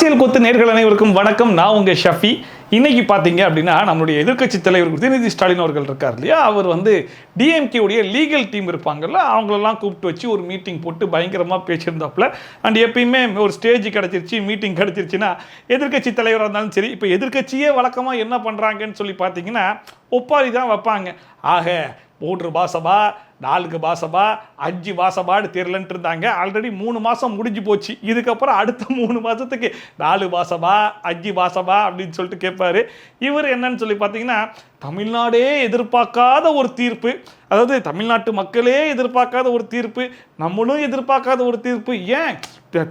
அரசியல் கொத்து நேர்கள் அனைவருக்கும் வணக்கம். நான் உங்க ஷஃபி. இன்னைக்கு பார்த்தீங்க அப்படின்னா நம்மளுடைய எதிர்க்கட்சி தலைவர் உதயநிதி ஸ்டாலின் அவர்கள் இருக்கார் இல்லையா, அவர் வந்து டிஎம்கே உடைய லீகல் டீம் இருப்பாங்கல்ல, அவங்களெல்லாம் கூப்பிட்டு வச்சு ஒரு மீட்டிங் போட்டு பயங்கரமாக பேசியிருந்தாப்புல. அண்ட் எப்பயுமே ஒரு ஸ்டேஜ் கிடச்சிருச்சு, மீட்டிங் கிடச்சிருச்சுன்னா எதிர்க்கட்சி தலைவராக இருந்தாலும் சரி, இப்போ எதிர்க்கட்சியே வழக்கமாக என்ன பண்ணுறாங்கன்னு சொல்லி பார்த்தீங்கன்னா ஒப்பாரி தான் வைப்பாங்க. ஆக 3 பாசபா 4 பாசபா 5 பாசபாடு தெரியலன்ட்டு இருந்தாங்க. ஆல்ரெடி 3 மாதம் முடிஞ்சு போச்சு. இதுக்கப்புறம் அடுத்த 3 மாதத்துக்கு 4 பாசபா 5 பாசபா அப்படின்னு சொல்லிட்டு கேட்பாரு. இவர் என்னன்னு சொல்லி பார்த்தீங்கன்னா, தமிழ்நாடே எதிர்பார்க்காத ஒரு தீர்ப்பு, அதாவது தமிழ்நாட்டு மக்களே எதிர்பார்க்காத ஒரு தீர்ப்பு, நம்மளும் எதிர்பார்க்காத ஒரு தீர்ப்பு, ஏன்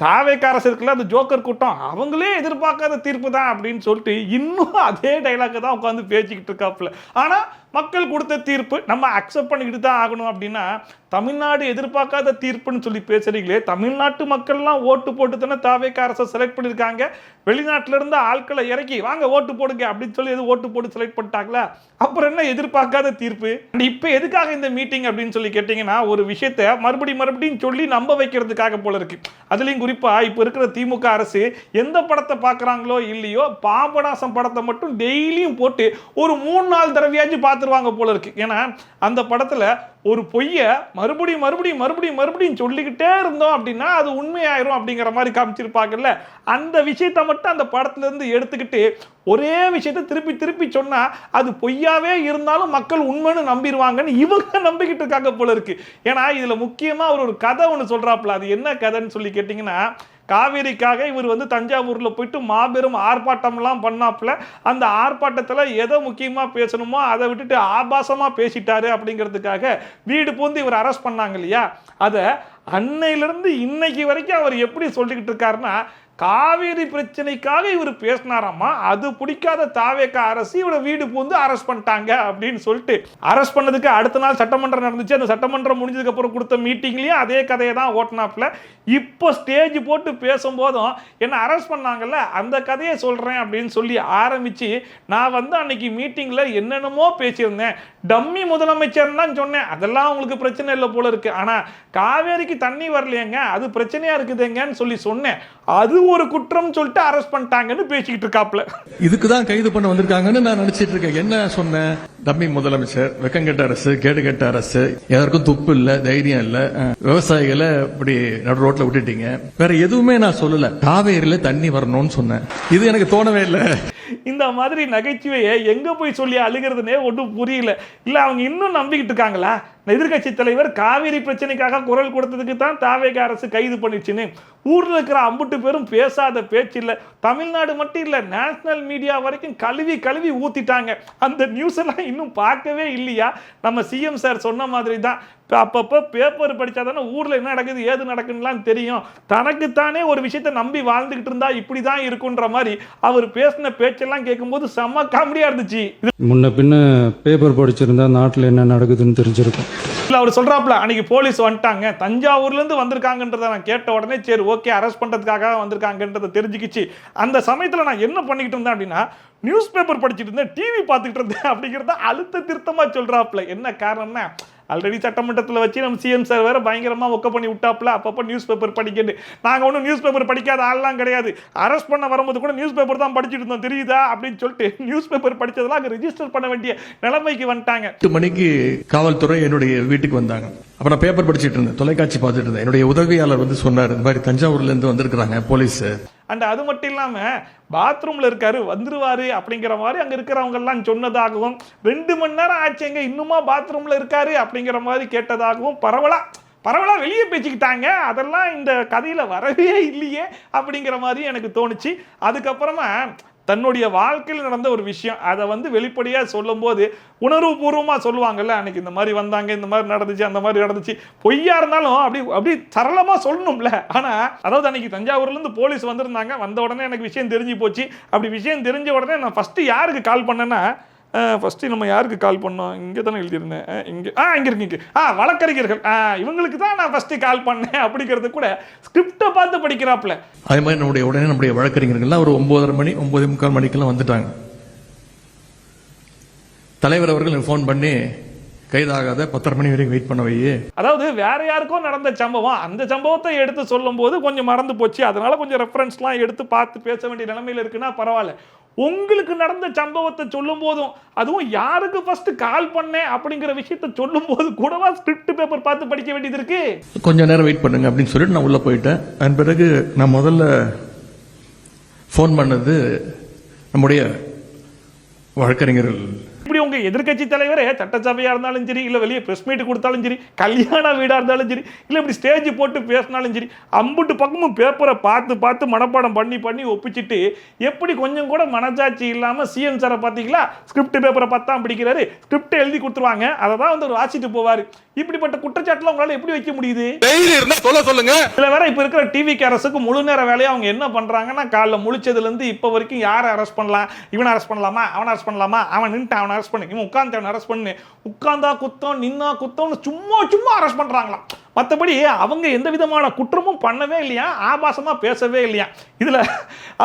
தாவேக அரசு இருக்குல்ல அந்த ஜோக்கர் கூட்டம், அவங்களே எதிர்பார்க்காத தீர்ப்பு தான் அப்படின்னு சொல்லிட்டு இன்னும் அதே டைலாக்கை தான் உட்காந்து பேசிக்கிட்டு இருக்காப்புல. ஆனால் மக்கள் கொடுத்த தீர்ப்பு நம்ம அக்செப்ட் பண்ணிக்கிட்டு தான் ஆகணும். அப்படின்னா தமிழ்நாடு எதிர்பார்க்காத தீர்ப்புன்னு சொல்லி பேசுறீங்களே, தமிழ்நாட்டு மக்கள்லாம் ஓட்டு போட்டு தானே தாவேக அரசை செலக்ட் பண்ணியிருக்காங்க. வெளிநாட்டில இருந்து ஆட்களை இறக்கி வாங்க ஓட்டு போடுங்க அப்படின்னு சொல்லி எது ஓட்டு போட்டு செலக்ட் பண்ணிட்டாங்களா? அப்புறம் என்ன எதிர்பார்க்காத தீர்ப்பு? இப்போ எதுக்காக இந்த மீட்டிங் அப்படின்னு சொல்லி கேட்டீங்கன்னா, ஒரு விஷயத்தை மறுபடியும் சொல்லி நம்ப வைக்கிறதுக்காக போல இருக்கு. அதுலேயும் குறிப்பா இப்போ இருக்கிற திமுக அரசு எந்த படத்தை பார்க்குறாங்களோ இல்லையோ, பாபநாசம் படத்தை மட்டும் டெய்லியும் போட்டு ஒரு 3-4 தடவையாச்சும் பார்த்துருவாங்க போல இருக்கு. ஏன்னா அந்த படத்தில் ஒரு பொய்யை மறுபடியும் சொல்லிக்கிட்டே இருந்தோம் அப்படின்னா அது உண்மையாயிரும் அப்படிங்கிற மாதிரி காமிச்சிருப்பாங்கல்ல. அந்த விஷயத்தை மட்டும் அந்த படத்துல இருந்து எடுத்துக்கிட்டு ஒரே விஷயத்தை திருப்பி சொன்னா அது பொய்யாவே இருந்தாலும் மக்கள் உண்மைன்னு நம்பிடுவாங்கன்னு இவங்க நம்பிக்கிட்டு இருக்காங்க போல இருக்கு. ஏன்னா இதுல முக்கியமா ஒரு கதை ஒன்று சொல்றாப்புல. அது என்ன கதைன்னு சொல்லி கேட்டீங்கன்னா, காவேரிக்காக இவர் வந்து தஞ்சாவூரில் போயிட்டு மாபெரும் ஆர்ப்பாட்டம்லாம் பண்ணாப்புல. அந்த ஆர்ப்பாட்டத்தில் எதை முக்கியமாக பேசணுமோ அதை விட்டுட்டு ஆபாசமாக பேசிட்டாரு அப்படிங்கிறதுக்காக வீடு பூந்து இவர் அரெஸ்ட் பண்ணாங்க இல்லையா. அதை அன்னையிலிருந்து இன்னைக்கு வரைக்கும் அவர் எப்படி சொல்லிக்கிட்டு இருக்காருன்னா, காவேரி பிரச்சனைக்காக இவர் பேசினாராமா, அது பிடிக்காத தாவேக அரசு இவரை வீடு பூந்து அரெஸ்ட் பண்ணிட்டாங்க அப்படின்னு சொல்லிட்டு அரெஸ்ட் பண்ணதுக்கு அடுத்த நாள் சட்டமன்றம் நடந்துச்சு. அந்த சட்டமன்றம் முடிஞ்சதுக்கு அப்புறம் கொடுத்த மீட்டிங்லயும் அதே கதையை தான் ஓட்டினாப்புல. இப்போ ஸ்டேஜ் போட்டு பேசும்போதும் என்ன அரெஸ்ட் பண்ணாங்கல்ல அந்த கதையை சொல்றேன் அப்படின்னு சொல்லி ஆரம்பிச்சு, நான் வந்து அன்னைக்கு மீட்டிங்ல என்னென்னமோ பேசியிருந்தேன், டம்மி முதலமைச்சர் தான் சொன்னேன், அதெல்லாம் உங்களுக்கு பிரச்சனை இல்லை போல இருக்கு, ஆனா காவேரிக்கு தண்ணி வரலையேங்க அது பிரச்சனையா இருக்குதுங்கன்னு சொல்லி சொன்னேன், அது ஒரு குற்றம் சொல்லிட்டு அரெஸ்ட் பண்ணிட்டாங்கன்னு பேசிக்கிட்டு இருக்காப்ல. இதுக்கு தான் கைது பண்ண வந்திருக்காங்கன்னு நான் நினைச்சிட்டு இருக்கேன். என்ன சொன்னேன்? டம்மி முதலமைச்சர், வெக்கங்கெட்ட அரசு, கேடுகெட்ட அரசு, யாருக்கும் துப்பு இல்ல, தைரியம் இல்ல, விவசாயிகளை இப்படி நடு ரோட்ல விட்டுட்டீங்க, வேற எதுவுமே நான் சொல்லல. காவேரியில தண்ணி வரணும்னு சொன்னேன். இது எனக்கு தோணவே இல்லை. இந்த மாதிரி நகைச்சுவையை எங்க போய் சொல்லி அழுகிறதுனே ஒன்றும் புரியல. இல்ல அவங்க இன்னும் நம்பிக்கிட்டு இருக்காங்களா எதிர்கட்சி தலைவர் காவிரி பிரச்சனைக்காக குரல் கொடுத்ததுக்கு தான் தாவேக அரசு கைது பண்ணிச்சுன்னு? ஊர்ல இருக்கிற அம்புட்டு பேரும் பேசாத பேச்சு இல்ல. தமிழ்நாடு மட்டும் இல்ல, நேஷனல் மீடியா வரைக்கும் கழுவி ஊத்திட்டாங்க. அந்த நியூஸ் எல்லாம் இன்னும் பார்க்கவே இல்லையா? நம்ம சிஎம் சார் சொன்ன மாதிரி தான், அப்பப்போ பேப்பர் படித்தா தானே ஊரில் என்ன நடக்குது ஏது நடக்குதுலாம் தெரியும். தனக்குத்தானே ஒரு விஷயத்தை நம்பி வாழ்ந்துக்கிட்டு இருந்தா இப்படி தான் இருக்குன்ற மாதிரி அவர் பேசின பேச்செல்லாம் கேட்கும்போது செம்ம காமெடியாக இருந்துச்சு. முன்ன பின்ன பேப்பர் படிச்சிருந்தா நாட்டில் என்ன நடக்குதுன்னு தெரிஞ்சிருக்கும். இல்லை அவர் சொல்கிறாப்புல, அன்றைக்கி போலீஸ் வந்துட்டாங்க, தஞ்சாவூர்லேருந்து வந்திருக்காங்கன்றதை நான் கேட்ட உடனே சரி ஓகே அரெஸ்ட் பண்ணுறதுக்காக வந்திருக்காங்கன்றதை தெரிஞ்சுக்கிச்சு. அந்த சமயத்தில் நான் என்ன பண்ணிக்கிட்டு இருந்தேன் அப்படின்னா, நியூஸ் பேப்பர் படிச்சுட்டு இருந்தேன், டிவி பார்த்துக்கிட்டு இருந்தேன் அப்படிங்கிறத அழுத்த திருத்தமாக சொல்கிறாப்புல. என்ன காரணம்னா, ஆல்ரெடி சட்டமன்றத்தில் வச்சு நம்ம சிஎம் சார் வேறு பயங்கரமாக ஒக்க பண்ணி விட்டாப்புல, அப்பப்போ நியூஸ் பேப்பர் படிக்கட்டு. நாங்கள் ஒன்றும் நியூஸ் பேப்பர் படிக்காத ஆள்லாம் கிடையாது, அரெஸ்ட் பண்ண வரும்போது கூட நியூஸ் பேப்பர் தான் படிச்சுட்டு இருந்தோம் தெரியுதா அப்படின்னு சொல்லிட்டு நியூஸ் பேப்பர் படித்ததெல்லாம் அங்கே ரெஜிஸ்டர் பண்ண வேண்டிய நிலைமைக்கு வந்துட்டாங்க. 8 மணிக்கு காவல்துறை என்னுடைய வீட்டுக்கு வந்தாங்க. அப்ப நான் பேப்பர் படிச்சுட்டு இருந்தேன், தொலைக்காட்சி பார்த்துட்டு இருந்தேன். என்னுடைய உதவியாளர் வந்து சொன்னார், இந்த மாதிரி தஞ்சாவூர்ல இருந்து வந்திருக்கிறாங்க போலீஸ். அண்ட் அது மட்டும் இல்லாமல் பாத்ரூமில் இருக்காரு வந்துருவாரு அப்படிங்கிற மாதிரி அங்கே இருக்கிறவங்க எல்லாம் சொன்னதாகவும், 2 மணி நேரம் ஆச்சுங்க இன்னுமா பாத்ரூமில் இருக்காரு அப்படிங்கிற மாதிரி கேட்டதாகவும் பரவலா வெளியே பேசிக்கிட்டாங்க. அதெல்லாம் இந்த கதையில் வரவே இல்லையே அப்படிங்கிற மாதிரி எனக்கு தோணுச்சு. அதுக்கப்புறமா தன்னுடைய வாழ்க்கையில் நடந்த ஒரு விஷயம் அதை வந்து வெளிப்படையாக சொல்லும் போது உணர்வுபூர்வமாக சொல்லுவாங்கல்ல, அன்னைக்கு இந்த மாதிரி வந்தாங்க, இந்த மாதிரி நடந்துச்சு, அந்த மாதிரி நடந்துச்சு, பொய்யா இருந்தாலும் அப்படி சரளமாக சொல்லணும்ல. ஆனால் அதாவது அன்னைக்கு தஞ்சாவூர்லேருந்து போலீஸ் வந்திருந்தாங்க, வந்த உடனே எனக்கு விஷயம் தெரிஞ்சு போச்சு. அப்படி விஷயம் தெரிஞ்ச உடனே நான் ஃபஸ்ட்டு யாருக்கு கால் பண்ணேன்னா, ஃபஸ்ட்டு நம்ம யாருக்கு கால் பண்ணோம், இங்கே தானே எழுதியிருந்தேன், இங்கே இருக்கு வழக்கறிஞர்கள், இவங்களுக்கு தான் நான் ஃபஸ்ட்டு கால் பண்ணேன் அப்படிங்கிறது கூட ஸ்கிரிப்டை பார்த்து படிக்கிறாப்புல. அதே மாதிரி உடனே நம்முடைய வழக்கறிஞர்கள்லாம் ஒரு 9:30 மணி 9:45 மணிக்கெல்லாம் வந்துட்டாங்க. தலைவர் அவர்கள் எனக்கு ஃபோன் பண்ணி, கைதாகாத 10:30 மணி வரைக்கும் வெயிட் பண்ண வையே. அதாவது வேற யாருக்கோ நடந்த சம்பவம், அந்த சம்பவத்தை எடுத்து சொல்லும் போது கொஞ்சம் மறந்து போச்சு, அதனால கொஞ்சம் ரெஃபரன்ஸ்லாம் எடுத்து பார்த்து பேச வேண்டிய நிலைமையில இருக்குன்னா பரவாயில்ல. உங்களுக்கு நடந்த சம்பவத்தை சொல்லும் போதும், அதுவும் யாருக்கு ஃபர்ஸ்ட் கால் பண்ணேன் அப்படிங்கிற விஷயத்தை சொல்லும் போது கூடவா ஸ்கிரிப்ட் பேப்பர் பார்த்து படிக்க வேண்டியது இருக்கு? கொஞ்சம் நேரம் வெயிட் பண்ணுங்க அப்படின்னு சொல்லிட்டு நான் உள்ள போயிட்டேன். அதன் பிறகு நான் முதல்ல ஃபோன் பண்ணது நம்முடைய வழக்கறிஞர்கள். இப்படி உங்க எதிர்க்கட்சி தலைவரே சட்டசபையா இருந்தாலும் சரி, இல்ல வெளியே பிரஸ் மீட் கொடுத்தாலும் சரி, கல்யாண வீடா இருந்தாலும் சரி, இல்ல இப்படி ஸ்டேஜ் போட்டு பேசினாலும் சரி, அம்புட்டு பக்கமும் பேப்பரை பார்த்து பார்த்து மனப்பாடம் பண்ணி பண்ணி ஒப்பிச்சுட்டு எப்படி கொஞ்சம் கூட மனசாட்சி இல்லாம சிஎம் சாரை பாத்தீங்களா, ஸ்கிரிப்ட் பேப்பரை பார்த்தா பிடிக்கிறாரு, ஸ்கிரிப்ட் எழுதி கொடுத்துருவாங்க, அதை தான் வந்து வாசிட்டு போவாரு. இப்படிப்பட்ட குற்றச்சாட்டுல உங்களால எப்படி வைக்க முடியுது? சொல்லுங்க. இதுல வேற இப்ப இருக்கிற டிவி அரசுக்கு முழு நேர வேலையை அவங்க என்ன பண்றாங்கன்னா, காலைல முழிச்சதுல இருந்து இப்ப வரைக்கும் யாரை அரெஸ்ட் பண்ணலாம், இவனை அரெஸ்ட் பண்ணலாமா, அவனை அரெஸ்ட் பண்ணலாமா, அவன் நின்று அவனை அரெஸ்ட் பண்ணு, இவன் உட்கார்ந்து அவனை அரெஸ்ட் பண்ணு, உட்கார்ந்தா குத்தம் நின்னா குத்தம்னு சும்மா சும்மா அரெஸ்ட் பண்றாங்களாம். மற்றபடி அவங்க எந்த விதமான குற்றமும் பண்ணவே இல்லையா, ஆபாசமா பேசவே இல்லையா. இதுல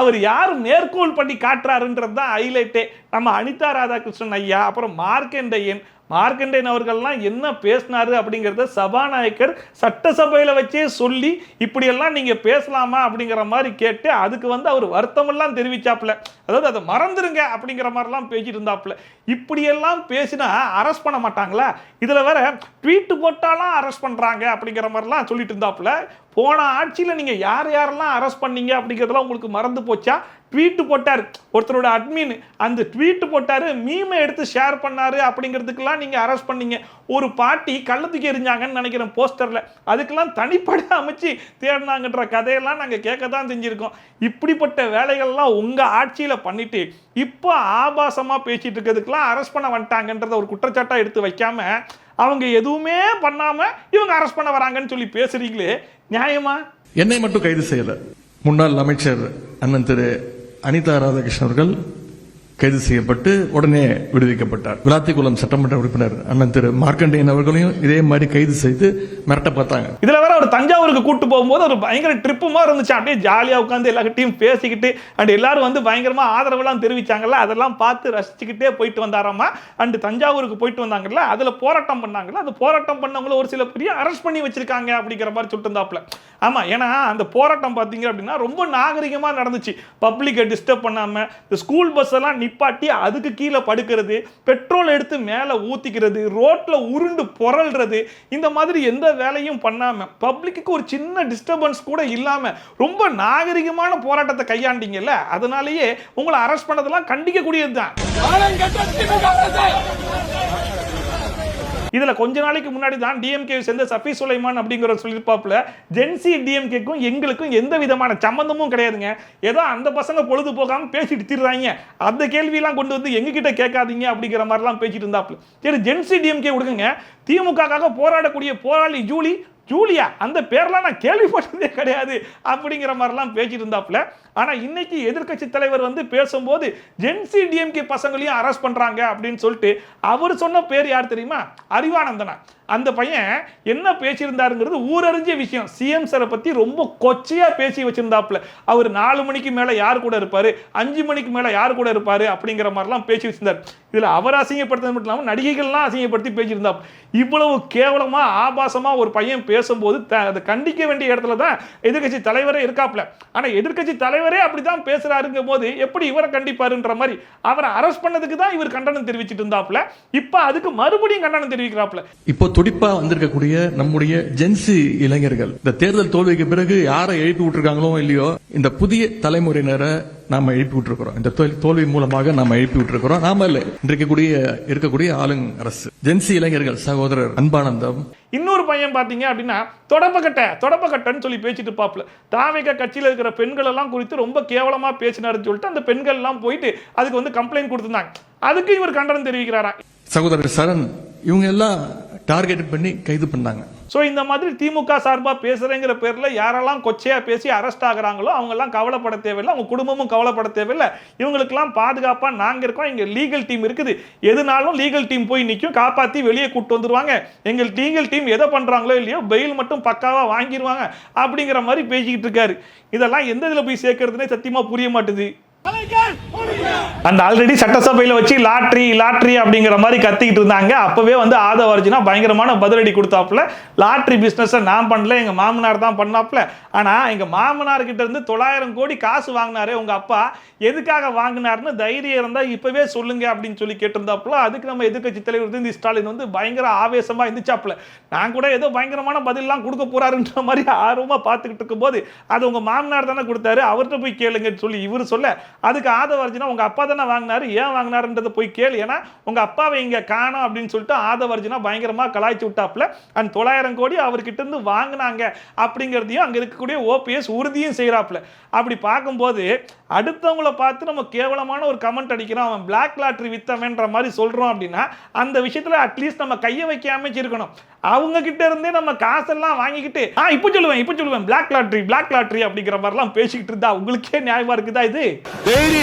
அவர் யார் நேர்கோள் பண்ணி காட்டுறாருன்றது தான் ஹைலைட்டே. நம்ம அனிதா ராதாகிருஷ்ணன் ஐயா, அப்புறம் மார்க்கண்டேயன் அவர்கள்லாம் என்ன பேசினாரு அப்படிங்கிறத சபாநாயகர் சட்டசபையில் வச்சே சொல்லி இப்படியெல்லாம் நீங்க பேசலாமா அப்படிங்கிற மாதிரி கேட்டு அதுக்கு வந்து அவர் வருத்தமெல்லாம் தெரிவிச்சாப்புல. அதாவது அதை மறந்துருங்க அப்படிங்கிற மாதிரிலாம் பேசிட்டு இருந்தாப்புல. இப்படியெல்லாம் பேசினா அரெஸ்ட் பண்ண மாட்டாங்களா? இதுல வேற ட்வீட் போட்டாலாம் அரெஸ்ட் பண்றாங்க அப்படிங்கிற மாதிரிலாம் சொல்லிட்டு இருந்தாப்புல. போன ஆட்சியில் நீங்க யார் யாரெல்லாம் அரெஸ்ட் பண்ணீங்க அப்படிங்கிறதுலாம் உங்களுக்கு மறந்து போச்சா? ட்வீட் போட்டார் ஒருத்தரோட அட்மின், அந்த ட்வீட் போட்டாரு, மீமை எடுத்து ஷேர் பண்ணாரு அப்படிங்கிறதுக்கெல்லாம் நீங்க அரெஸ்ட் பண்ணீங்க. ஒரு பாட்டி கள்ளத்துக்கு எரிஞ்சாங்கன்னு நினைக்கிறேன் போஸ்டர்ல, அதுக்கெல்லாம் தனிப்படை அமைச்சு தேடினாங்கன்ற கதையெல்லாம் நாங்க கேட்க தான் செஞ்சிருக்கோம். இப்படிப்பட்ட வேலைகள்லாம் உங்க ஆட்சியில பண்ணிட்டு இப்போ ஆபாசமா பேசிட்டு இருக்கிறதுக்கெல்லாம் அரெஸ்ட் பண்ண வந்துட்டாங்கன்றத ஒரு குற்றச்சாட்டா எடுத்து வைக்காம, அவங்க எதுவுமே பண்ணாம இவங்க அரெஸ்ட் பண்ண வராங்கன்னு சொல்லி பேசுறீங்களே, நியாயமா? என்னை மட்டும் கைது செய்யல. முன்னாள் அமைச்சர் அண்ணன் திரு அனிதா ராதாகிருஷ்ணன் அவர்கள் கைது செய்யப்பட்டு உடனே விடுவிக்கப்பட்டார். விளாத்திக்குளம் சட்டமன்ற உறுப்பினர் அண்ணன் திரு மார்க்கண்டேயன் அவர்களையும் இதே மாதிரி கைது செய்து மிரட்ட பார்த்தாங்க. இதுல வேற ஒரு தஞ்சாவூருக்கு கூட்டு போகும்போது ஒரு பயங்கர ட்ரிப்பு மாதிரி இருந்துச்சு. அப்படியே ஜாலியா உட்காந்து எல்லார்கிட்டையும் பேசிக்கிட்டு அண்ட் எல்லாரும் வந்து பயங்கரமா ஆதரவெல்லாம் தெரிவிச்சாங்கல்ல, அதெல்லாம் பார்த்து ரசிச்சுக்கிட்டே போயிட்டு வந்தாராமா. அண்ட் தஞ்சாவூருக்கு போயிட்டு வந்தாங்கல்ல, அதுல போராட்டம் பண்ணாங்கல்ல, அந்த போராட்டம் பண்ணவங்கள ஒரு சில பெரிய அரெஸ்ட் பண்ணி வச்சிருக்காங்க அப்படிங்கிற மாதிரி சொல்லிட்டு இருந்தாப்ல. ஆமா, ஏன்னா அந்த போராட்டம் பார்த்தீங்க அப்படின்னா ரொம்ப நாகரிகமா நடந்துச்சு. பப்ளிக்கை டிஸ்டர்ப் பண்ணாம, இந்த ஸ்கூல் பஸ் எல்லாம் நிப்பாட்டி அதுக்கு கீழே படுக்கிறது, பெட்ரோல் எடுத்து மேலே ஊத்திக்கிறது, ரோட்ல உருண்டு புரள்றது, இந்த மாதிரி எந்த வேலையும் பண்ணாம, பப்ளிக்கு ஒரு சின்ன டிஸ்டர்பன்ஸ் கூட இல்லாம ரொம்ப நாகரிகமான போராட்டத்தை கையாண்டீங்கல்ல, அதனாலேயே உங்களை அரெஸ்ட் பண்ணதெல்லாம் கண்டிக்கக்கூடியது தான். இதுல கொஞ்ச நாளைக்கு முன்னாடி தான் டிஎம்கே சேர்ந்த சஃபி சுலைமான் அப்படிங்கிற சொல்லியிருப்பாப்புல, ஜென்சி டிஎம்கேக்கும் எங்களுக்கும் எந்த விதமான சம்பந்தமும் கிடையாதுங்க, ஏதோ அந்த பசங்க பொழுது போகாம பேசிட்டு தீர்றாங்க, அந்த கேள்வியெல்லாம் கொண்டு வந்து எங்ககிட்ட கேட்காதீங்க அப்படிங்கிற மாதிரிலாம் பேசிட்டு இருந்தாப்புல. சரி, ஜென்சி டிஎம்கே விடுங்க, திமுகக்காக போராடக்கூடிய போராளி ஜூலியா, அந்த பேர்லாம் நான் கேள்விப்பட்டதே கிடையாது அப்படிங்கிற மாதிரிலாம் பேசிட்டு இருந்தாப்புல. ஆனா இன்னைக்கு எதிர்க்கட்சி தலைவர் வந்து பேசும்போது ஜென்சி டிஎம்கே பசங்களையும் அரெஸ்ட் பண்றாங்க அப்படின்னு சொல்லிட்டு அவர் சொன்ன பேர் யார் தெரியுமா? அறிவானந்தனா. அந்த பையன் என்ன பேசியிருந்தாருங்கிறது ஊரறிஞ்ச விஷயம். சிஎம் சாரை பத்தி ரொம்ப கொச்சையா பேசி வச்சிருந்தாப்புல. அவர் 4 மணிக்கு மேல யார் கூட இருப்பாரு, 5 மணிக்கு மேல யார் கூட இருப்பாரு அப்படிங்கிற மாதிரிலாம் பேசி வச்சிருந்தார். இதுல அவர் அசிங்கப்படுத்துறது மட்டும் இல்லாமல் நடிகைகள்லாம் அசிங்கப்படுத்தி பேசியிருந்தார். இவ்வளவு கேவலமா ஆபாசமா ஒரு பையன் பேசும்போது அதை கண்டிக்க வேண்டிய இடத்துல தான் எதிர்க்கட்சி தலைவரே இருக்காப்ல. ஆனா எதிர்க்கட்சி தலைவரே அப்படிதான் பேசுறாருங்கும் போது எப்படி இவரை கண்டிப்பாருன்ற மாதிரி அவரை அரெஸ்ட் பண்ணதுக்கு தான் இவர் கண்டனம் தெரிவிச்சிட்டு இருந்தாப்ல. இப்ப அதுக்கு மறுபடியும் கண்டனம் தெரிவிக்கிறாப்ல. இப்போ துடிப்பா வந்திருக்கக்கூடிய நம்முடைய ஜென்சி இளைஞர்கள் இந்த தேர்தல் தோல்விக்கு பிறகு யாரை எழுப்பி விட்டுருக்காங்களோ இல்லையோ, இந்த புதிய தலைமுறையினரை நாம எழுப்பி விட்டுருக்கிறோம். இந்த தோல்வி மூலமாக நாம எழுப்பி விட்டுருக்கிறோம். நாம இல்ல, இருக்கக்கூடிய ஆளுங்க அரசு. ஜென்சி இளைஞர்கள் சகோதரர் அன்பானந்தம். இன்னொரு பையன் பாத்தீங்க அப்படின்னா தொடப்பக்கட்டன்னு சொல்லி பேசிட்டு பாப்புல. தாவேக கட்சியில் இருக்கிற பெண்கள் எல்லாம் குறித்து ரொம்ப கேவலமா பேசினாருன்னு சொல்லிட்டு அந்த பெண்கள் எல்லாம் போயிட்டு அதுக்கு வந்து கம்ப்ளைண்ட் கொடுத்திருந்தாங்க. அதுக்கு இவர் கண்டனம் தெரிவிக்கிறாரா? சகோதரர் சரண், இவங்க எல்லாம் டார்கெட் பண்ணி கைது பண்ணாங்க. சோ இந்த மாதிரி திமுக சார்பா பேசுறேங்கிற பேர்ல யாரெல்லாம் கொச்சையா பேசி அரெஸ்ட் ஆகுறாங்களோ அவங்க எல்லாம் கவலைப்பட தேவையில்லை, அவங்க குடும்பமும் கவலைப்பட தேவையில்லை. இவங்களுக்கெல்லாம் பாதுகாப்பா நாங்க இருக்கோம், எங்க லீகல் டீம் இருக்குது, எதுனாலும் லீகல் டீம் போய் நிற்கும், காப்பாத்தி வெளியே கூட்டு வந்துருவாங்க. எங்கள் லீகல் டீம் எதை பண்றாங்களோ இல்லையோ பெயில் மட்டும் பக்காவா வாங்கிடுவாங்க அப்படிங்கிற மாதிரி பேசிக்கிட்டு இருக்காரு. இதெல்லாம் எந்த இதுல போய் சேர்க்கறதுனே சத்தியமா புரிய மாட்டுது. அந்த ஆல்ரெடி சட்டசபையில வச்சு லாட்ரி லாட்ரி அப்படிங்கிற மாதிரி கத்திக்கிட்டு இருந்தாங்க. அப்பவே வந்து ஆதவ அர்ஜுனா பயங்கரமான பதிலடி கொடுத்தாப்புல. லாட்ரி பிசினஸ் நான் பண்ணல, எங்க மாமனார் தான் பண்ணாப்புல. ஆனா எங்க மாமனார் கிட்ட இருந்து 900 கோடி காசு வாங்கினாரே உங்க அப்பா, எதுக்காக வாங்கினார்னு தைரியம் இருந்தா இப்பவே சொல்லுங்க அப்படின்னு சொல்லி கேட்டிருந்தாப்புல. அதுக்கு நம்ம எதிர்க்கட்சி தலைவர் உதயநிதி ஸ்டாலின் வந்து பயங்கர ஆவேசமா இருந்துச்சாப்புல. நான் கூட ஏதோ பயங்கரமான பதிலாம் கொடுக்க போறாருன்ற மாதிரி ஆர்வமா பார்த்துக்கிட்டு இருக்கும்போது, அது உங்க மாமனார் தானே கொடுத்தாரு, அவர்கிட்ட போய் கேளுங்கன்னு சொல்லி இவர் சொல்ல, அதுக்கு ஆதவ அர்ஜுனா உங்க அப்பா தானே வாங்கினாரு, ஏன் வாங்கினாருன்றதை போய் கேளு, ஏன்னா உங்க அப்பாவை இங்க காணோம் அப்படின்னு சொல்லிட்டு ஆதவ அர்ஜுனா பயங்கரமா கலாய்ச்சி விட்டாப்புல. அந்த 900 கோடி அவர்கிட்ட இருந்து வாங்கினாங்க அப்படிங்கிறதையும் அங்க இருக்கக்கூடிய ஓபிஎஸ் உறுதியும் செய்யறாப்புல. அப்படி பார்க்கும்போது அடுத்தவங்கள பார்த்து நம்ம கேவலமான ஒரு கமெண்ட் அடிக்கிறோம், அவன் பிளாக் லாட்ரி வித்தவன்ற மாதிரி சொல்றோம் அப்படின்னா அந்த விஷயத்துல அட்லீஸ்ட் நம்ம கையை வைக்காம இருக்கணும். அவங்க கிட்ட இருந்தே நம்ம காசெல்லாம் வாங்கிக்கிட்டு இப்போ சொல்லுவேன் பிளாக் லாட்ரி அப்படிங்கிற மாதிரிலாம் பேசிக்கிட்டு இருந்தா உங்களுக்கே நியாயமா இருக்குதா? இது தைரியம்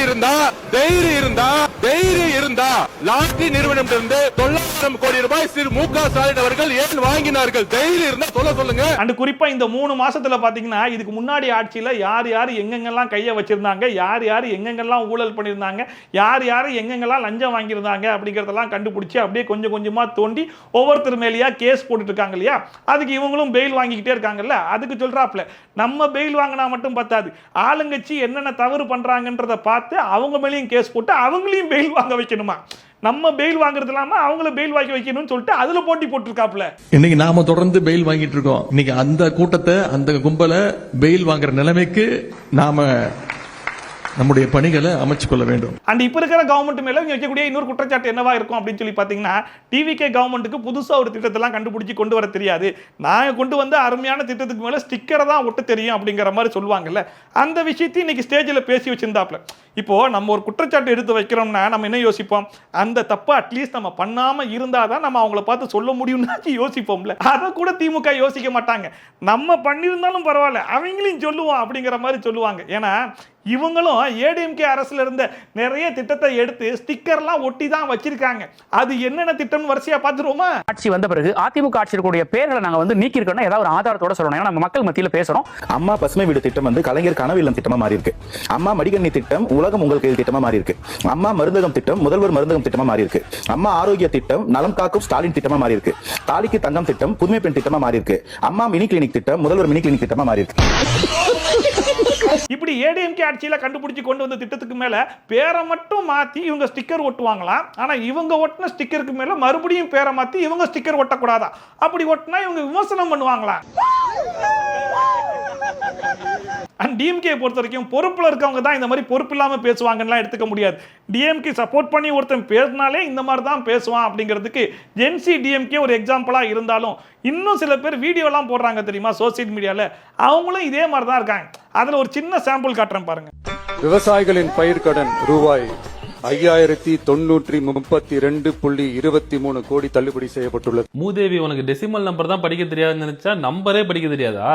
இருந்தா லாட்ரி நிறுவனம் இருந்து 900 கோடி ரூபாய் திரு மு.க. ஸ்டாலின் அவர்கள் ஏன் வாங்கினார்கள்? தைரியம் இருந்தா சொல்லுங்க. அண்ட் குறிப்பா இந்த 3 மாசத்துல பாத்தீங்கன்னா இதுக்கு முன்னாடி ஆட்சியில யார் யார் எங்கெங்கெல்லாம் கையை வச்சிருந்தாங்க, யார் யார் எங்கெங்கெல்லாம் ஊழல் பண்ணியிருந்தாங்க, யார் யார் எங்கெங்கெல்லாம் லஞ்சம் வாங்கியிருந்தாங்க அப்படிங்கறதெல்லாம் கண்டுபிடிச்சு அப்படியே கொஞ்சம் கொஞ்சமா தோண்டி ஒவ்வொருத்தர் மேலேயா கேஸ் போட்டுட்டு இருக்காங்க இல்லையா? அதுக்கு இவங்களும் பெயில் வாங்கிக்கிட்டே இருக்காங்கல்ல. அதுக்கு சொல்றாப்ல நம்ம பெயில் வாங்கினா மட்டும் பத்தாது, ஆளுங்கட்சி என்னென்ன தவறு பண்றாங்கன்றத பார்த்து அவங்க மேலேயும் கேஸ் போட்டு அவங்களையும் பெயில் வாங்க வைக்கணுமா? நம்ம பெயில் வாங்குறது இல்லாம அவங்கள பெயில் வாங்கி வைக்கணும்னு சொல்லிட்டு அதுல போட்டி போட்டுருக்காப்ல. இன்னைக்கு நாம தொடர்ந்து பெயில் வாங்கிட்டு இருக்கோம். இன்னைக்கு அந்த கூட்டத்தை அந்த கும்பலை பெயில் வாங்குற நிலைமைக்கு நாம நம்முடைய பணிகளை அமைச்சு கொள்ள வேண்டும். அண்ட் இப்ப இருக்கிற கவர்மெண்ட் மேல வைக்கக்கூடிய இன்னொரு குற்றச்சாட்டு என்னவா இருக்கும் அப்படின்னு சொல்லி பாத்தீங்கன்னா, டிவிகே கவர்மெண்ட்டுக்கு புதுசா ஒரு திட்டத்தெல்லாம் கண்டுபிடிச்சு கொண்டு வர தெரியாது, நாங்க கொண்டு வந்து அருமையான திட்டத்துக்கு மேல ஸ்டிக்கரை தான் ஒட்ட தெரியும் அப்படிங்கிற மாதிரி சொல்லுவாங்கல்ல. அந்த விஷயத்தையும் இன்னைக்கு ஸ்டேஜில் பேசி வச்சிருந்தாப்ல. இப்போ நம்ம ஒரு குற்றச்சாட்டு எடுத்து வைக்கிறோம்னா நம்ம என்ன யோசிப்போம், அந்த தப்பை அட்லீஸ்ட் நம்ம பண்ணாம இருந்தாதான் நம்ம அவங்கள பார்த்து சொல்ல முடியும்னா யோசிப்போம்ல. அதை கூட திமுக யோசிக்க மாட்டாங்க. நம்ம பண்ணியிருந்தாலும் பரவாயில்ல அவங்களையும் சொல்லுவோம் அப்படிங்கிற மாதிரி சொல்லுவாங்க. ஏன்னா இவங்களும் ஏடிஎம்கே அரசுல இருந்த நிறைய திட்டத்தை எடுத்து ஸ்டிக்கர்லாம் ஒட்டி தான் வச்சிருக்காங்க. அது என்னென்ன திட்டம் வரிசையா பார்த்துருவோமா? ஆட்சி வந்த பிறகு அதிமுக ஆட்சியர்களுடைய பேர்களை நாங்க வந்து நீக்கி இருக்கோம்னா ஏதாவது ஒரு ஆதாரத்தோட சொல்லணும். ஏன்னா நம்ம மக்கள் மத்தியில பேசுறோம். அம்மா பசுமை வீடு திட்டம் வந்து கலைஞர் கனவு இல்லம் திட்டமா மாறி இருக்கு. அம்மா மடிக்கண்ணி திட்டம் உலகம் உங்கள் கையில் திட்டமா மாறி இருக்கு. அம்மா மருந்தகம் திட்டம் முதல்வர் மருந்தகம் திட்டமா மாறி இருக்கு. அம்மா ஆரோக்கிய திட்டம் நலம் காக்கும் ஸ்டாலின் திட்டமா மாறி இருக்கு. தாலிக்கு தங்கம் திட்டம் புதுமை பெண் திட்டமா மாறி இருக்கு. அம்மா மினி கிளினிக் திட்டம் முதல்வர் மினி கிளினிக் திட்டமா மாறி இருக்கு. இப்படி ஏடிஎம்கே ஆட்சியில கண்டுபிடிச்சு கொண்டு வந்த திட்டத்துக்கு மேல பேரை மட்டும் மாத்தி இவங்க ஸ்டிக்கர் ஒட்டுவாங்களாம். ஆனா இவங்க ஒட்டின ஸ்டிக்கருக்கு மேல மறுபடியும் பேரை மாத்தி இவங்க ஸ்டிக்கர் ஒட்டக்கூடாதா? அப்படி ஒட்டினா இவங்க விமர்சனம் பண்ணுவாங்களாம். டிஎம்கே பொறுத்த வரைக்கும் பொறுப்புல இருக்கவங்க தான் இந்த மாதிரி பொறுப்பு இல்லாம பேசுவாங்கன்னு எடுத்துக்க முடியாது. டிஎம்கே சப்போர்ட் பண்ணி ஒருத்தன் பேசினாலே இந்த மாதிரி தான் பேசுவான் அப்படிங்கிறதுக்கு ஜென்சி டிஎம்கே ஒரு எக்ஸாம்பிளா இருந்தாலும் இன்னும் சில பேர் வீடியோ எல்லாம் போடுறாங்க தெரியுமா சோசியல் மீடியால, அவங்களும் இதே மாதிரி தான் இருக்காங்க. அதுல ஒரு சின்ன சாம்பிள் காட்டுறேன் பாருங்க. விவசாயிகளின் பயிர்க்கடன் ரூபாய் 5032.23 கோடி தள்ளுபடி செய்யப்பட்டுள்ளது. மூதேவி உனக்கு டெசிமல் நம்பர் தான் படிக்க தெரியாதுன்னு நினைச்சா நம்பரே படிக்க தெரியாதா?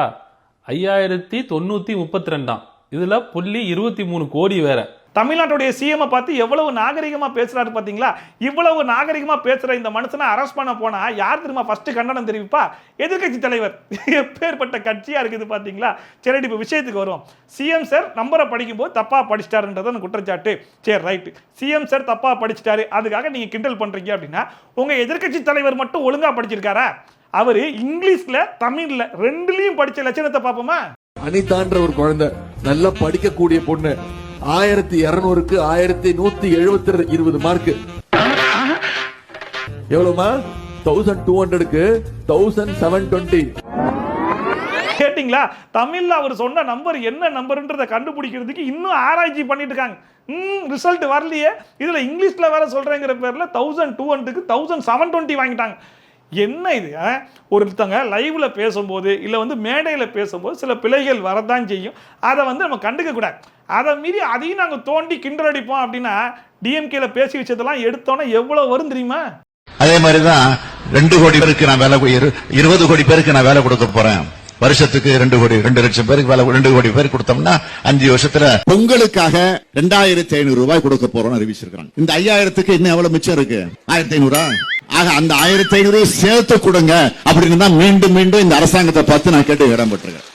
5032 இதுல 0.23 கோடி வேற. தமிழ்நாட்டுடைய சிஎம் பார்த்து எவ்வளவு நாகரிகமா பேசுறாரு பாத்தீங்களா? இவ்வளவு நாகரிகமா பேசுற இந்த மனுஷனை அரெஸ்ட் பண்ண போனா யார் தெரியுமா ஃபர்ஸ்ட் கண்டனம் தெரிவிப்பா? எதிர்க்கட்சி தலைவர். எப்பேற்பட்ட கட்சியா இருக்குது பாத்தீங்களா? சரி, இப்ப விஷயத்துக்கு வருவோம். சிஎம் சார் நம்பரை படிக்கும்போது தப்பா படிச்சிட்டாருன்றத குற்றச்சாட்டு. சரி ரைட், சிஎம் சார் தப்பா படிச்சிட்டாரு அதுக்காக நீங்க கிண்டல் பண்றீங்க அப்படின்னா உங்க எதிர்க்கட்சி தலைவர் மட்டும் ஒழுங்கா படிச்சிருக்காரா? அவரு இங்கிலீஷ்ல தமிழ்ல ரெண்டுலயும் படிச்ச லட்சணத்தை பாப்போமா? அனிதான்ற ஒரு குழந்தை நல்லா படிக்கக்கூடிய பொண்ணு 1200க்கு 1120 மார்க். எவ்வளவுமா? 1200க்கு 1720. கேட்டிங்களா? தமிழ்ல அவர் சொன்ன நம்பர் என்ன நம்பர்ன்றதை கண்டுபிடிக்கிறதுக்கு இன்னும் ஆராய்ச்சி பண்ணிட்டு இருக்காங்க. ரிசல்ட் வரலையே, இதுல இங்கிலீஷ்ல வேற சொல்றேங்கிற பேர்ல 1200க்கு 1720 வாங்கிட்டாங்க. என்ன இது? ஒருத்தங்க லைவ்ல பேசும்போது இல்லை வந்து மேடையில் பேசும்போது சில பிழைகள் வரதான் செய்யும். அதை வந்து நம்ம கண்டுக்க கூடாது. அதை மீறி அதையும் நாங்கள் தோண்டி கிண்டல் அடிப்போம் அப்படின்னா டிஎம்கேல பேசி வச்சதெல்லாம் எடுத்தோன்னா எவ்வளவு வரும் தெரியுமா? அதே மாதிரிதான் 2 கோடி பேருக்கு நான் வேலை 20 கோடி பேருக்கு நான் வேலை கொடுக்க போறேன். வருஷத்துக்கு 2 லட்சம் பேருக்கு வேலை 2 கோடி பேருக்கு கொடுத்தோம்னா 5 வருஷத்துல பொங்கலுக்காக 2500 ரூபாய் கொடுக்க போறோம் அறிவிச்சிருக்காங்க. இந்த 5000க்கு இன்னும் எவ்வளவு மிச்சம் இருக்கு? 1500. ஆக அந்த 1500 சேர்த்து கொடுங்க அப்படின்னு தான் மீண்டும் மீண்டும் இந்த அரசாங்கத்தை பார்த்து நான் கேட்டு இடம்பெற்றிருக்கேன்.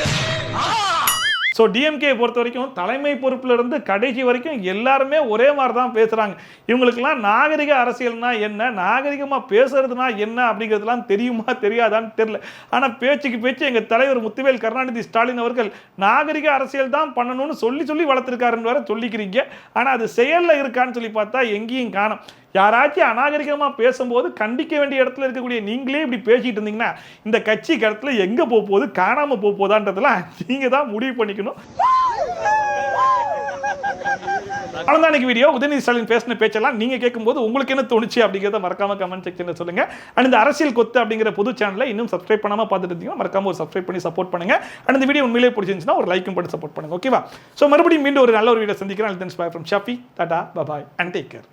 ஸோ டிஎம்கே பொறுத்த வரைக்கும் தலைமை பொறுப்புல இருந்து கடைசி வரைக்கும் எல்லாருமே ஒரே மாதிரி தான் பேசுறாங்க. இவங்களுக்கெல்லாம் நாகரிக அரசியல்னா என்ன, நாகரிகமா பேசுறதுனா என்ன அப்படிங்கிறதுலாம் தெரியுமா தெரியாதான்னு தெரியல. ஆனா பேச்சுக்கு பேச்சு எங்க தலைவர் முத்துவேல் கருணாநிதி ஸ்டாலின் அவர்கள் நாகரிக அரசியல் தான் பண்ணணும்னு சொல்லி வளர்த்திருக்காருன்னு வேற சொல்லிக்கிறீங்க. ஆனா அது செயல்ல இருக்கான்னு சொல்லி பார்த்தா எங்கேயும் காணோம். யாராச்சும் அநாகரிகமா பேசும்போது கண்டிக்க வேண்டிய இடத்துல இருக்கக்கூடிய நீங்களே இப்படி பேசிட்டு இருந்தீங்கன்னா இந்த கட்சி இடத்துல எங்க போகுது, காணாம போகுதான்றதெல்லாம் நீங்க தான் முடிவு பண்ணிக்கணும். அவ்வளவுதான் வீடியோ. உதயநிதி ஸ்டாலின் பேசின பேச்செல்லாம் நீங்க கேட்கும்போது உங்களுக்கு என்ன தோணுச்சு அப்படிங்கிறத மறக்காம கமெண்ட் செக்ஷன்ல சொல்லுங்க. அண்ட் இந்த அரசியல் கொத்து அப்படிங்கிற புது சேனலை இன்னும் சப்ஸ்கிரைப் பண்ணாம பார்த்துட்டு இருந்தீங்கன்னா மறக்காம ஒரு சப்ஸ்கிரைப் பண்ணி சப்போர்ட் பண்ணுங்க. அண்ட் இந்த வீடியோ உண்மையிலேயே பிடிச்சிருந்துச்சுன்னா ஒரு லைக்கும் பண்ணி சப்போர்ட் பண்ணுங்க. ஓகேவா? ஸோ மறுபடியும் மீண்டும் ஒரு நல்ல ஒரு வீடியோ சந்திக்கிறேன். Bye from Shafi. Tata. Bye bye and take care.